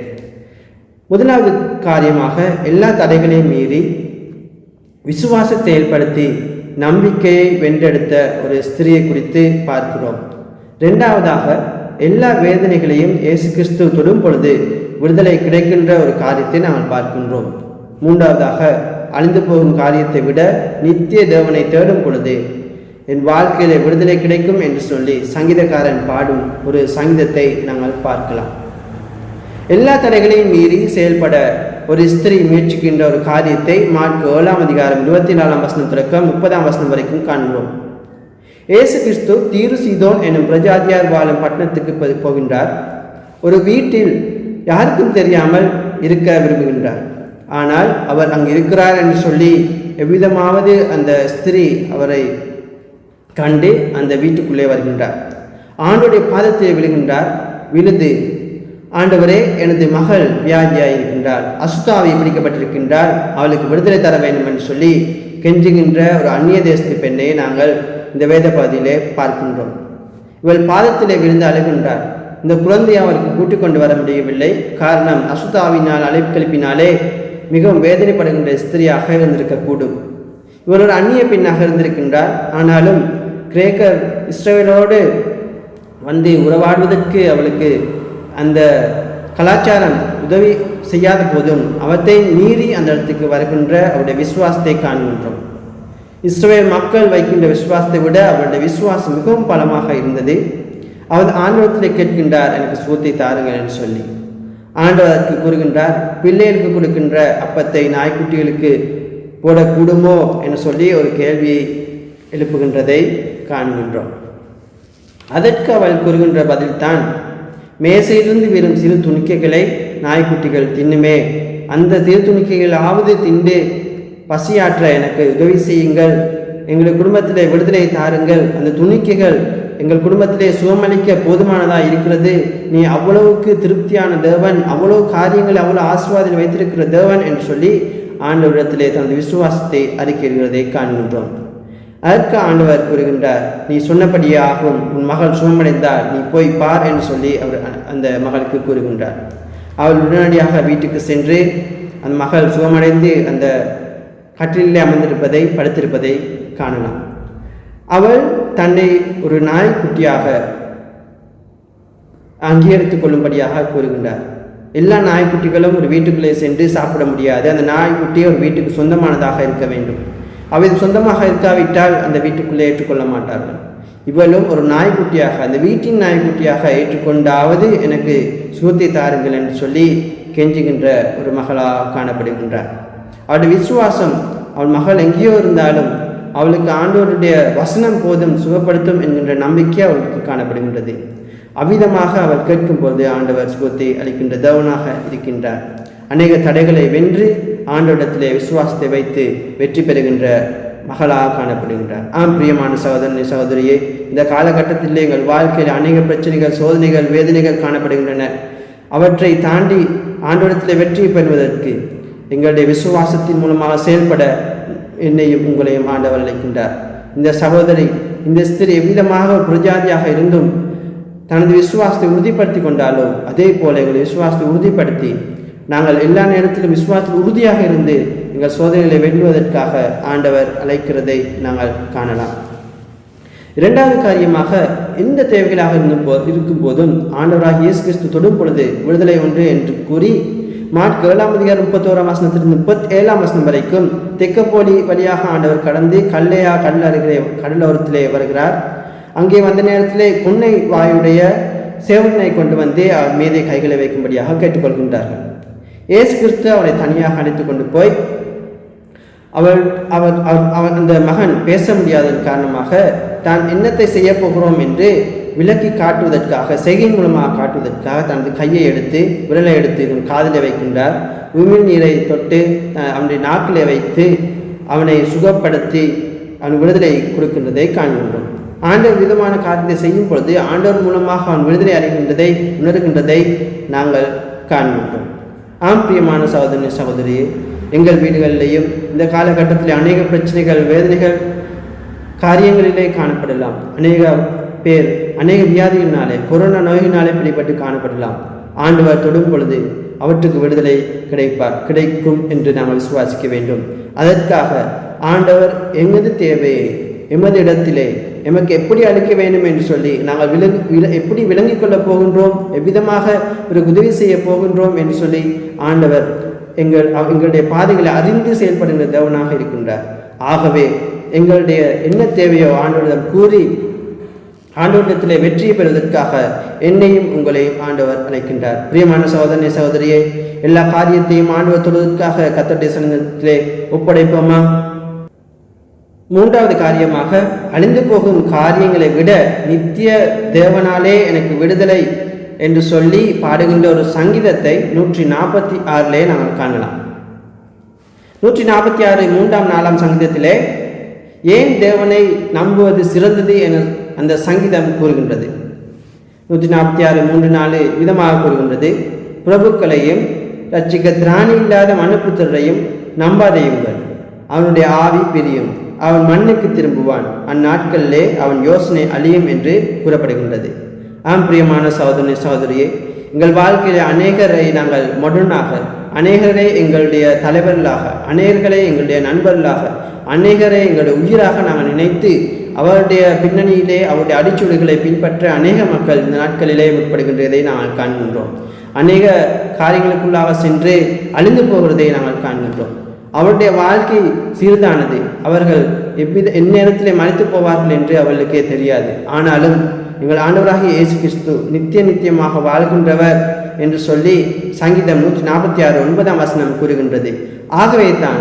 முதலாவது காரியமாக எல்லா தடைகளையும் மீறி விசுவாசத்தை செயல்படுத்தி நம்பிக்கையை வென்றெடுத்த ஒரு ஸ்திரியை குறித்து பார்க்கிறோம். இரண்டாவதாக எல்லா வேதனைகளையும் இயேசு கிறிஸ்து தொடும் பொழுது விடுதலை கிடைக்கின்ற ஒரு காரியத்தை நாங்கள் பார்க்கின்றோம். மூன்றாவதாக அழிந்து போகும் காரியத்தை விட நித்திய தேவனை தேடும் பொழுது என் வாழ்க்கையில விடுதலை கிடைக்கும் என்று சொல்லி சங்கீதக்காரன் பாடும் ஒரு சங்கீதத்தை நாங்கள் பார்க்கலாம். எல்லா தடைகளையும் மீறி செயல்பட ஒரு ஸ்திரீ முயற்சிக்கின்ற ஒரு காரியத்தை மார்க்கு 7ஆம் அதிகாரம் 24ஆம் வசனம் தொடக்கம் 30ஆம் வசனம் வரைக்கும் காண்கிறோம். இயேசு கிறிஸ்து தீரு சீதோன் என்னும் பிரஜாதியார் வாழும் பட்டணத்துக்கு போகின்றார். ஒரு வீட்டில் யாருக்கும் தெரியாமல் இருக்க விரும்புகின்றார். ஆனால் அவர் அங்கு இருக்கிறார் என்று சொல்லி எவ்விதமாவது அந்த ஸ்திரீ அவரை கண்டு அந்த வீட்டுக்குள்ளே வருகின்றார். ஆண்டவருடைய பாதத்தில் விழுகின்றார். விழுது, ஆண்டவரே, எனது மகள் வியாதியாயிருக்கின்றாள், அசுத்தாவி பிடிக்கப்பட்டிருக்கின்றாள், அவளுக்கு விடுதலை தர வேண்டும் என்று சொல்லி கெஞ்சுகின்ற ஒரு அந்நிய தேசத்து பெண்ணை நாங்கள் இந்த வேத பகுதியிலே பார்க்கின்றோம். இவள் பாதத்திலே விழுந்து அழுகின்றார். இந்த குழந்தையை அவருக்கு கூட்டிக் கொண்டு வர முடியவில்லை. காரணம், அசுத்தாவினால் அழைப்பினாலே மிகவும் வேதனைப்படுகின்ற ஸ்திரியாக இருந்திருக்கக்கூடும். இவர் ஒரு அந்நிய பெண்ணாக இருந்திருக்கின்றார். ஆனாலும் கிரேக்கர் இஸ்ரவேலோடு வந்து உறவாடுவதற்கு அவளுக்கு அந்த கலாச்சாரம் உதவி செய்யாத போதும் அவத்தை மீறி அந்த இடத்துக்கு வருகின்ற அவருடைய விசுவாசத்தை காண்கின்றோம். இஸ்ரவேல் மக்கள் வைக்கின்ற விசுவாசத்தை விட அவருடைய விசுவாசம் மிகவும் பலமாக இருந்தது. அவர் ஆண்டவரத்தில் கேட்கின்றார், எனக்கு சுகத்தை தாருங்கள் என்று சொல்லி. ஆண்டவருக்கு கூறுகின்றார், பிள்ளைகளுக்கு கொடுக்கின்ற அப்பத்தை நாய்க்குட்டிகளுக்கு போடக்கூடுமோ என்று சொல்லி ஒரு கேள்வியை எழுப்புகின்றதை காண்கின்றோம். அதற்கு அவள் கூறுகின்ற பதில்தான், மேசையிலிருந்து வெறும் சிறு துணிக்கைகளை நாய்க்குட்டிகள் தின்னுமே, அந்த சிறு துணிக்கைகளாவது தின்று பசியாற்ற எனக்கு உதவி செய்யுங்கள், எங்கள் குடும்பத்திலே விடுதலை தாருங்கள், அந்த துணிக்கைகள் எங்கள் குடும்பத்திலே சுகமளிக்க போதுமானதாக இருக்கிறது, நீ அவ்வளவுக்கு திருப்தியான தேவன், அவ்வளவு காரியங்களை அவ்வளவு ஆசீர்வாதம் வைத்திருக்கிற தேவன் என்று சொல்லி ஆண்டவரிடத்திலே தனது விசுவாசத்தை அறிக்கையிடுகிறதை காண்கின்றோம். அதற்கு ஆண்டவர் கூறுகின்றார், நீ சொன்னபடியே ஆகும், உன் மகள் சுகமடைந்தால் நீ போய் பார் என்று சொல்லி அவர் அந்த மகளுக்கு கூறுகின்றார். அவள் உடனடியாக வீட்டுக்கு சென்று அந்த மகள் சுகமடைந்து அந்த கட்டிலே அமர்ந்திருப்பதை படுத்திருப்பதை காணலாம். அவள் தன்னை ஒரு நாய்க்குட்டியாக அங்கீகரித்துக் கொள்ளும்படியாக கூறுகின்றார். எல்லா நாய்க்குட்டிகளும் ஒரு வீட்டுக்குள்ளே சென்று சாப்பிட முடியாது. அந்த நாய்க்குட்டி ஒரு வீட்டுக்கு சொந்தமானதாக இருக்க வேண்டும். அவை சொந்தமாக இருக்காவிட்டால் அந்த வீட்டுக்குள்ளே ஏற்றுக்கொள்ள மாட்டார்கள். இவளும் ஒரு நாய்க்குட்டியாக, அந்த வீட்டின் நாய்க்குட்டியாக ஏற்றுக்கொண்டாவது எனக்கு சுகத்தை தாருங்கள் என்று சொல்லி கெஞ்சுகின்ற ஒரு மகளாக காணப்படுகின்றார். அவருடைய விசுவாசம், அவள் மகள் எங்கேயோ இருந்தாலும் அவளுக்கு ஆண்டவருடைய வசனம் போதும் சுகப்படுத்தும் என்கின்ற நம்பிக்கை அவளுக்கு காணப்படுகின்றது. அவ்விதமாக அவள் கேட்கும்போது ஆண்டவர் சுகத்தை அளிக்கின்ற தேவனாக இருக்கின்றார். அநேக தடைகளை வென்று ஆண்டவரிடத்திலே விசுவாசத்தை வைத்து வெற்றி பெறுகின்ற மகளாக காணப்படுகின்றார். பிரியமான சகோதரனே, சகோதரியே, இந்த காலகட்டத்திலே எங்கள் வாழ்க்கையில் அநேக பிரச்சனைகள், சோதனைகள், வேதனைகள் காணப்படுகின்றன. அவற்றை தாண்டி ஆண்டவரிடத்திலே வெற்றி பெறுவதற்கு எங்களுடைய விசுவாசத்தின் மூலமாக செயல்பட என்னையும் உங்களையும் ஆண்டவர் அழைக்கின்றார். இந்த சகோதரி, இந்த ஸ்திரீ எவ்விதமாக பிரஜாதியாக இருந்தும் தனது விசுவாசத்தை உறுதிப்படுத்தி கொண்டாலோ அதே போல எங்களை விசுவாசத்தை உறுதிப்படுத்தி நாங்கள் எல்லா நேரத்திலும் விசுவாசத்தில் உறுதியாக இருந்து எங்கள் சோதனைகளை வெல்லுவதற்காக ஆண்டவர் அழைக்கிறதை நாங்கள் காணலாம். இரண்டாவது காரியமாக, எந்த தேவைகளாக இருக்கும் போதும் ஆண்டவராக இயேசு கிறிஸ்து தொடும் பொழுது விடுதலை ஒன்று என்று கூறி மார்க் 7:31 37 வரைக்கும் தெக்கப்போலி வழியாக ஆண்டவர் கடந்து கடலோரத்திலே வருகிறார். அங்கே வந்த நேரத்திலே குன்னை வாயுடைய சேவனை கொண்டு வந்து அவர் மீதே கைகளை வைக்கும்படியாக கேட்டுக்கொள்கின்றார்கள். இயேசு கிறிஸ்து அவரை தனியாக அழைத்து கொண்டு போய் அந்த மகன் பேச முடியாததன் காரணமாக தான் என்னத்தை செய்ய போகிறோம் என்று விளக்கி காட்டுவதற்காக, செய்கையின் மூலமாக காட்டுவதற்காக தனது கையை எடுத்து விரலை எடுத்து காதிலே வைக்கின்றார். உமிழ் நீரை தொட்டு அவனுடைய நாக்கிலே வைத்து அவனை சுகப்படுத்தி அவன் விடுதலை கொடுக்கின்றதை காண்கின்றோம். ஆண்டவர் விதமான காரியத்தை செய்யும் பொழுது ஆண்டவர் மூலமாக அவன் விடுதலை அடைகின்றதை உணர்கின்றதை நாங்கள் காண்கின்றோம். பிரியமான சகோதரனே, சகோதரியே, எங்கள் வீடுகளிலேயும் இந்த காலகட்டத்தில் அநேக பிரச்சனைகள், வேதனைகள், காரியங்களிலே காணப்படலாம். அநேக பேர் அநேக வியாதியினாலே, கொரோனா நோயினாலே பிடிபட்டு காணப்படலாம். ஆண்டவர் தொடும் பொழுது அவற்றுக்கு விடுதலை கிடைக்கும் என்று நாங்கள் விசுவாசிக்க வேண்டும். அதற்காக ஆண்டவர் எமது தேவையை எமது இடத்திலே எமக்கு எப்படி அளிக்க வேண்டும் என்று சொல்லி நாங்கள் எப்படி விளங்கிக் கொள்ளப் போகின்றோம், எவ்விதமாக ஒரு உதவி செய்ய போகின்றோம் என்று சொல்லி ஆண்டவர் எங்களுடைய பாதைகளை அறிந்து செயல்படுகின்ற தேவனாக இருக்கின்றார். ஆகவே எங்களுடைய என்ன தேவையோ ஆண்டவரிடம் கூறி ஆண்டவரிடத்திலே வெற்றியை பெறுவதற்காக என்னையும் உங்களையும் ஆண்டவர் அழைக்கின்றார். பிரியமான சகோதரனே, சகோதரியே, எல்லா காரியத்தையும் ஆண்டவர் தொடுவதற்காக கர்த்தருடைய சன்னதியிலே ஒப்படைப்போமா? மூன்றாவது காரியமாக, அழிந்து போகும் காரியங்களை விட நித்திய தேவனாலே எனக்கு விடுதலை என்று சொல்லி பாடுகின்ற ஒரு சங்கீதத்தை 146 நாங்கள் காணலாம். 146 3-4 சங்கீதத்திலே ஏன் தேவனை நம்புவது சிறந்தது என அந்த சங்கீதம் கூறுகின்றது. 146:3-4 விதமாக கூறுகின்றது. பிரபுக்களையும் ரட்சிக்க திராணி இல்லாத மனுப்புத்திரரையும் நம்பாதையுங்கள். அவனுடைய ஆவி பிரியும், அவன் மண்ணுக்கு திரும்புவான், அந்நாட்களிலே அவன் யோசனை அழியும் என்று கூறப்படுகின்றது. பிரியமான சகோதரனே சகோதரியே, எங்கள் வாழ்க்கையிலே அநேகரை நாங்கள் மொடனாக, அநேகரை எங்களுடைய தலைவர்களாக, அநேகரை எங்களுடைய நண்பர்களாக, அநேகரை எங்களுடைய உயிராக நாங்கள் நினைத்து அவருடைய பின்னணியிலே அவருடைய அடிச்சுவடுகளை பின்பற்ற அநேக மக்கள் இந்த நாட்களிலே முற்படுகின்றதை நாங்கள் காண்கின்றோம். அநேக காரியங்களுக்குள்ளாக சென்று அழிந்து போகிறதை நாங்கள் காண்கின்றோம். அவருடைய வாழ்க்கை சீர்தானது. அவர்கள் எந்நேரத்திலே மறைத்து போவார்கள் என்று அவர்களுக்கே தெரியாது. ஆனாலும் எங்கள் ஆண்டவராகிய இயேசு கிறிஸ்து நித்தியமாக வாழ்கின்றவர் என்று சொல்லி சங்கீதம் 146:9 கூறுகின்றது. ஆகவே தான்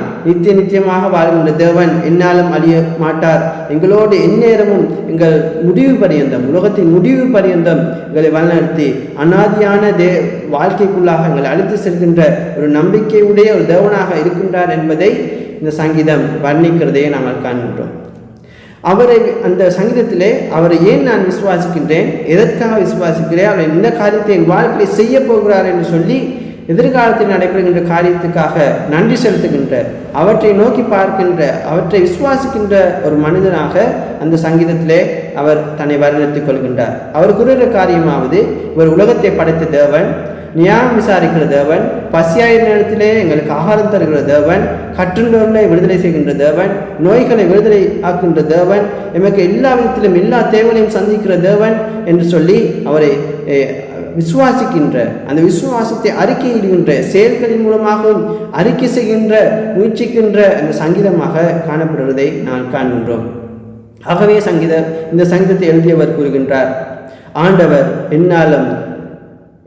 நித்தியமாக வாழ்கின்ற தேவன் என்னாலும் அழிய மாட்டார், எங்களோடு எந்நேரமும் எங்கள் முடிவு பரியந்தம், உலகத்தின் முடிவு பரியந்தம் எங்களை வழிநடத்தி அநாதியான வாழ்க்கைக்குள்ளாக எங்களை அழைத்து செல்கின்ற ஒரு நம்பிக்கையுடைய ஒரு தேவனாக இருக்கின்றார் என்பதை இந்த சங்கீதம் வர்ணிக்கிறதையே நாங்கள் காண்கின்றோம். அவரை அந்த சங்கீதத்திலே அவரை ஏன் நான் விசுவாசிக்கின்றேன், எதற்காக விசுவாசிக்கிறேன், அவர் என்ன காரியத்தை என் வாழ்க்கையை செய்ய போகிறார் என்று சொல்லி எதிர்காலத்தில் நடைபெறுகின்ற காரியத்துக்காக நன்றி செலுத்துகின்ற, அவற்றை நோக்கி பார்க்கின்ற, அவற்றை விசுவாசிக்கின்ற ஒரு மனிதனாக அந்த சங்கீதத்திலே அவர் தன்னை வர்ணித்துக் கொள்கின்றார். அவர் கூறுகிற காரியமாவது, இவர் உலகத்தை படைத்த தேவன், நியாயம் விசாரிக்கிற தேவன், பசியாய நேரத்திலே எங்களுக்கு ஆகாரம் தருகிற தேவன், கற்றுள்ளவர்களை விடுதலை செய்கின்ற தேவன், நோய்களை விடுதலை ஆக்குகின்ற தேவன், எமக்கு எல்லா விதத்திலும் எல்லா தேவைகளையும் சந்திக்கிற தேவன் என்று சொல்லி அவரை விசுவாசிக்கின்ற, அந்த விசுவாசத்தை அறிக்கையிடுகின்ற, செயல்களின் மூலமாகவும் அறிக்கை செய்கின்ற, முயற்சிக்கின்ற அந்த சங்கீதமாக காணப்படுவதை நான் காண்கின்றோம். ஆகவே இந்த சங்கீதத்தை எழுதியவர் கூறுகின்றார், ஆண்டவர் என்னாலும்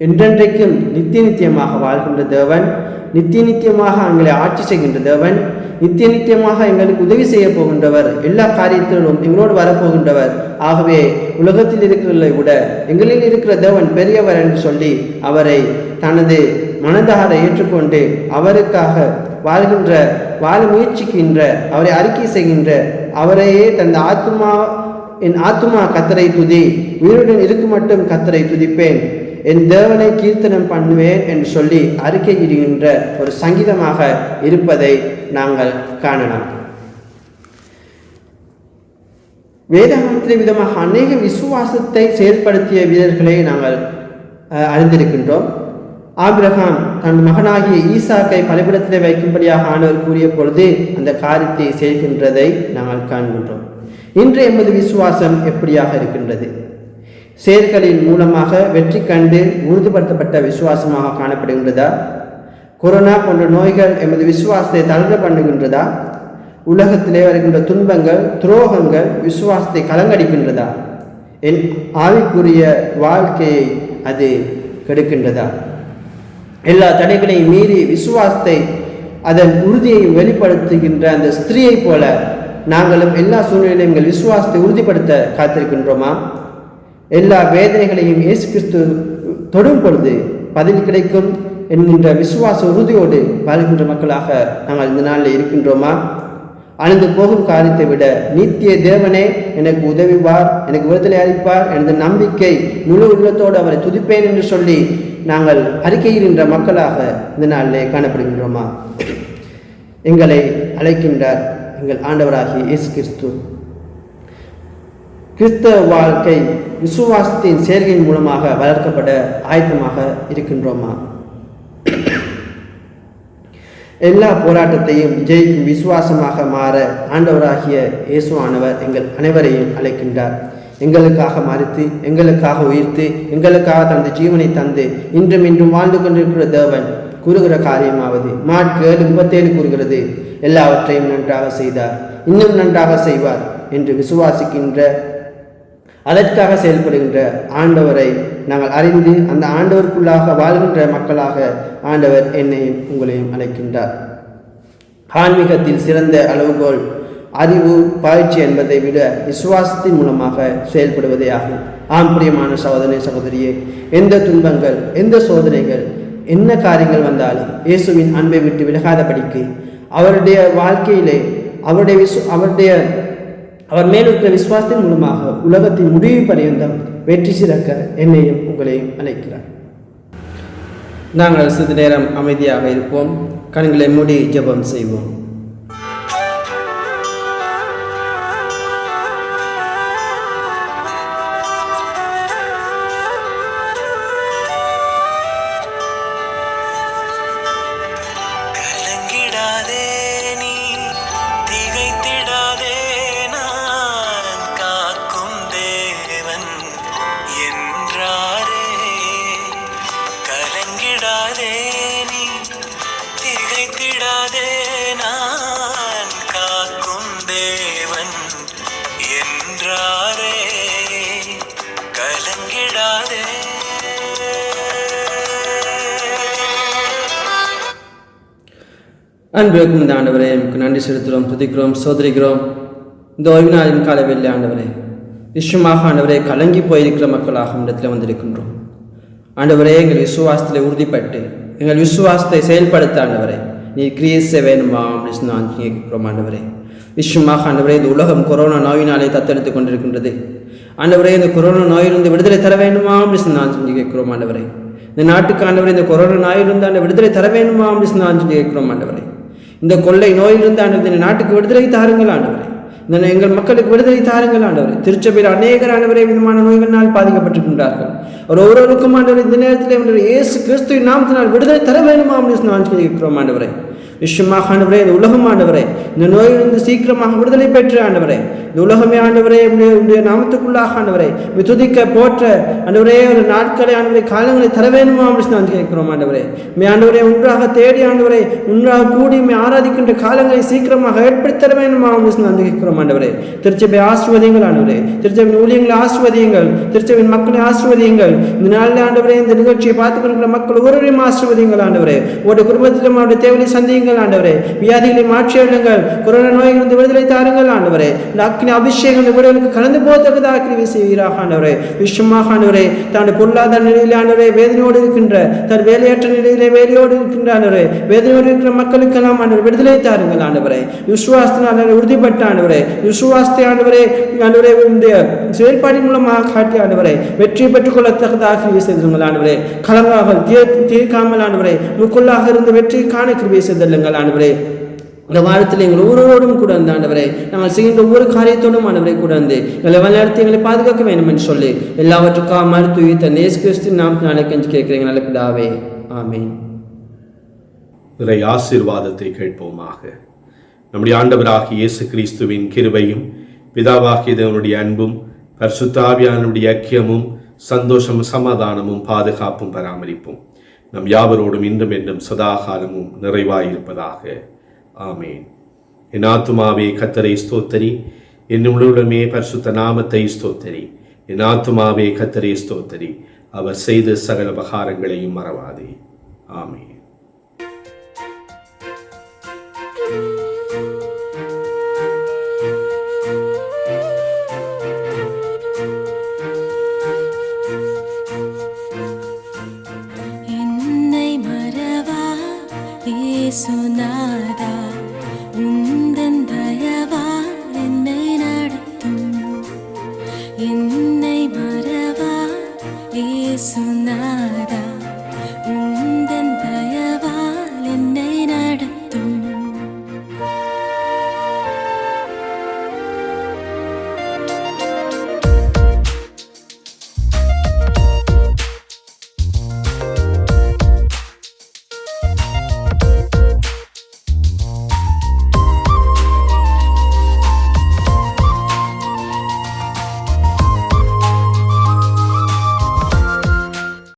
என்றென்றைக்கும் நித்தியமாக வாழ்கின்ற தேவன், நித்தியமாக எங்களை ஆட்சி செய்கின்ற தேவன், நித்தியமாக எங்களுக்கு உதவி செய்ய போகின்றவர், எல்லா காரியத்திலும் எங்களோடு வரப்போகின்றவர். ஆகவே உலகத்தில் இருக்கிறதை விட எங்களில் இருக்கிற தேவன் பெரியவர் என்று சொல்லி அவரை தனது மனதார ஏற்றுக்கொண்டு அவருக்காக வாழ முயற்சிக்கின்ற, அவரை அறிக்கை செய்கின்ற, அவரையே தன் என் ஆத்துமா கர்த்தரை துதி, உயிருடன் இருக்கும் மட்டும் கர்த்தரை துதிப்பேன், என் தேவனை கீர்த்தனம் பண்ணுவேன் என்று சொல்லி அறிக்கையிடுகின்ற ஒரு சங்கீதமாக இருப்பதை நாங்கள் காணலாம். வேதாகமத்திலே விதமாக அநேக விசுவாசத்தை செயல்படுத்திய வீரர்களை நாங்கள் அறிந்திருக்கின்றோம். ஆபிரகாம் தன் மகனாகிய ஈசாக்கை பலிபீடத்திலே வைக்கும்படியாக ஆண்டவர் கூறிய பொழுது அந்த காரியத்தை செய்கின்றதை நாங்கள் காண்கின்றோம். இன்று எமது விசுவாசம் எப்படியாக இருக்கின்றது? செயல்களின் மூலமாக வெற்றி கண்டு உறுதிப்படுத்தப்பட்ட விசுவாசமாக காணப்படுகின்றதா? கொரோனா போன்ற நோய்கள் எமது விசுவாசத்தை தளர பண்ணுகின்றதா? உலகத்திலே வருகின்ற துன்பங்கள், துரோகங்கள் விசுவாசத்தை கலங்கடிக்கின்றதா? என் ஆவிக்குரிய வாழ்க்கையை அது கெடுக்கின்றதா? எல்லா தடைகளையும் மீறி விசுவாசத்தை, அதன் உறுதியை வெளிப்படுத்துகின்ற அந்த ஸ்திரீயை போல நாங்களும் எல்லா சூழ்நிலையும் எங்கள் விசுவாசத்தை உறுதிப்படுத்த காத்திருக்கின்றோமா? எல்லா வேதனைகளையும் இயேசு கிறிஸ்து தொடும் பொழுது பதில் கிடைக்கும் என்கின்ற விசுவாச உறுதியோடு வாழ்கின்ற மக்களாக நாங்கள் இந்த நாளில் இருக்கின்றோமா? அழிந்து போகும் காரியத்தை விட நித்திய தேவனே எனக்கு உதவிவார், எனக்கு விடுதலை அளிப்பார் எனது நம்பிக்கை முழு உள்ளத்தோடு அவரை துதிப்பேன் என்று சொல்லி நாங்கள் அறிக்கையிடுகின்ற மக்களாக இந்த நாளிலே காணப்படுகின்றோமா? எங்களை அழைக்கின்றார் எங்கள் ஆண்டவராகிய இயேசு கிறிஸ்து. கிறிஸ்தவ வாழ்க்கை விசுவாசத்தின் செயல்களின் மூலமாக வளர்க்கப்பட ஆயத்தமாக இருக்கின்றோமா? எல்லா போராட்டத்தையும் ஜெயிக்கும் விசுவாசமாக மாற ஆண்டவராகிய இயேசுவானவர் எங்கள் அனைவரையும் அழைக்கின்றார். எங்களுக்காக மறித்து, எங்களுக்காக உயிர்த்து, எங்களுக்காக தனது ஜீவனை தந்து இன்றும் வாழ்ந்து கொண்டிருக்கிற தேவன் கூறுகிற காரியமாவது மாற்கு 7:37 கூறுகிறது, எல்லாவற்றையும் நன்றாக செய்தார், இன்னும் நன்றாக செய்வார் என்று விசுவாசிக்கின்ற, அதற்காக செயல்படுகின்ற ஆண்டவரை நாங்கள் அறிந்து அந்த ஆண்டவருக்குள்ளாக வாழ்கின்ற மக்களாக ஆண்டவர் என்னையும் உங்களையும் அழைக்கின்றார். ஆன்மீகத்தில் சிறந்த அளவுகோல் அறிவு பயிற்சி என்பதை விட விசுவாசத்தின் மூலமாக செயல்படுவதே ஆகும். பிரியமான சகோதரனே சகோதரியே, எந்த துன்பங்கள், எந்த சோதனைகள், என்ன காரியங்கள் வந்தாலும் இயேசுவின் அன்பை விட்டு விலகாதபடிக்கு அவருடைய வாழ்க்கையிலே அவருடைய அவர் மேல் இருக்கிற விசுவாசத்தின் மூலமாக உலகத்தின் முடிவு பரியந்தம் வெற்றி சிறக்க என்னையும் உங்களையும் அழைக்கிறார். நாங்கள் சிறிது நேரம் அமைதியாக இருப்போம். கண்களை மூடி ஜெபம் செய்வோம். அன்பிற்கும் இந்த ஆண்டவரே நமக்கு நன்றி செலுத்துகிறோம், துதிக்கிறோம், சோதரிக்கிறோம். இந்த ஓய்வு நாளின் காலவெளி ஆண்டவரே விஷயமாக ஆண்டவரே கலங்கி போயிருக்கிற மக்களாக இடத்துல வந்திருக்கின்றோம். ஆண்டவரே எங்கள் விசுவாசத்தில் உறுதிப்பட்டு எங்கள் விசுவாசத்தை செயல்படுத்த ஆண்டவரே நீ கிரியை வேணுமா அப்படின்னு நான் கேட்கிறோம். ஆண்டவரே விஷயமாக ஆண்டவரே இந்த உலகம் கொரோனா நோயினாலே தத்தெடுத்து கொண்டிருக்கின்றது. ஆண்டவரே இந்த கொரோனா நோயிலிருந்து விடுதலை தர வேண்டுமா அப்படின்னு நான் சொல்லி கேட்கிறோம். ஆண்டவரே இந்த நாட்டுக்கு ஆண்டவரே இந்த கொரோனா நோயிலிருந்து அந்த விடுதலை தர வேண்டுமா அப்படின்னு நான் சொல்லி கேட்கிறோம். ஆண்டவரே இந்த கொள்ளை நோயிலிருந்து ஆண்டவரே இந்த நாட்டுக்கு விடுதலை தாருங்கள். ஆண்டவரே இந்த எங்கள் மக்களுக்கு விடுதலை தாருங்கள். ஆண்டவரே திருச்சபையில் அநேகர் ஆண்டவரே விதமான நோய்களினால் பாதிக்கப்பட்டிருக்கின்றார்கள். அவர் ஒவ்வொருவருக்கும் ஆண்டவரே இந்த நேரத்தில் இயேசு கிறிஸ்துவின் நாமத்தினால் விடுதலை தர வேண்டுமா அப்படின்னு நான் கேட்கிறோம். ஆண்டவரே விஷயமாக ஆண்டவரே இந்த உலகம் ஆண்டவரே இந்த நோயிலிருந்து சீக்கிரமாக விடுதலை பெற்று ஆண்டவரே இந்த உலகமே ஆண்டவரே உடைய நாமத்துக்குள்ளாக ஆண்டவரை துதிக்க போற்ற ஆண்டவரே ஒரு நாட்களை ஆண்டவரை காலங்களை தர வேண்டுமா அப்படின்னு நான் கேட்கிறோம். ஆண்டவரே ஆண்டவரே ஒன்றாக தேடி ஆண்டவரை ஒன்றாக கூடி ஆராதிக்கின்ற காலங்களை சீக்கிரமாக ஏற்படுத்தி தர வேண்டுமா அப்படின்னு நான் கேட்கிறோம். ஆண்டவரே திருச்சபை ஆசிர்வதியுங்கள். ஆண்டவரே திருச்சபையின் ஊழியங்களை ஆசிர்வதியுங்கள். திருச்சபையின் மக்களை ஆசிர்வதியுங்கள். இந்த நாளில் ஆண்டவரே இந்த நிகழ்ச்சியை பார்த்துக் கொண்டிருக்கிற மக்கள் ஒருவரையும் ஆசிர்வதியுங்கள். ஆண்டவரே உங்களுடைய குடும்பத்திலும் அவருடைய தேவையை சந்தியுங்கள். ஆண்டவரே வியாதிகளை மாற்றி எழுங்கள். கொரோனா நோயிலிருந்து விடுதலை தாருங்கள். ஆண்டவரே இந்த அக்னி அபிஷேகம் விடுதலுக்கு கலந்து போதற்கதாக கிருபை செய்வீராக. ஆண்டவரே விஷயமாக ஆண்டவரே தன்னுடைய பொருளாதார நிலையில் ஆண்டவரே வேதனையோடு இருக்கின்ற தன் வேலையற்ற நிலையிலே வேலையோடு இருக்கின்ற ஆண்டவரே வேதனையோடு இருக்கிற மக்களுக்கெல்லாம் ஆண்டவரை விடுதலை தாருங்கள். ஆண்டவரே விசுவாசத்தினால் உறுதிப்பட்ட ஆண்டவரே விசுவாசத்தை ஆண்டவரே ஆண்டவரே இந்த செயல்பாடின் மூலமாக காட்டி ஆண்டவரை வெற்றி பெற்றுக் கொள்ளத்தக்கதாக கிருபை செய்துங்கள். ஆண்டவரே கலங்காமல் தீர்க்காமல் ஆண்டவரே முக்குள்ளாக இருந்து வெற்றி காண கிருபை செய்தல்லுங்கள். ஆண்டவரே இந்த வாரத்தில் எங்கள் ஒவ்வொருவரோடும் கூட இருந்த ஆண்டவரை நாங்கள் செய்கின்ற ஒவ்வொரு காரியத்தோடும் ஆண்டவரை கூட இருந்து எங்களை வழிநடத்தி எங்களை பாதுகாக்க வேண்டும் என்று சொல்லி எல்லாவற்றுக்காக மருத்துவ தன் இயேசு கிறிஸ்துவின் நாமத்தினாலே கெஞ்சி கேட்கிறேன் நல்ல பிதாவே, ஆமென். இறை ஆசீர்வாதத்தை கேட்போமாக. நம்முடைய ஆண்டவராகிய இயேசு கிறிஸ்துவின் கிருபையும் பிதாவாகிய தேவனுடைய அன்பும் பரிசுத்த ஆவியானவருடைய ஐக்கியமும் சந்தோஷமும் சமாதானமும் பாதுகாப்பும் பராமரிப்பும் நம் யாவரோடும் இன்றும் என்றும் சதாகாலமும் நிறைவாயிருப்பதாக. ஆமேன். என் ஆத்துமாவே கர்த்தரை ஸ்தோத்தரி, என் முழுவதுமே பரிசுத்த நாமத்தை ஸ்தோத்தரி. என் ஆத்துமாவே கர்த்தரை ஸ்தோத்தரி, அவர் செய்த சகல உபகாரங்களையும் மறவாதே. ஆமேன். சுனாதா உந்தன் தயவால் என்னை நடத்தும்.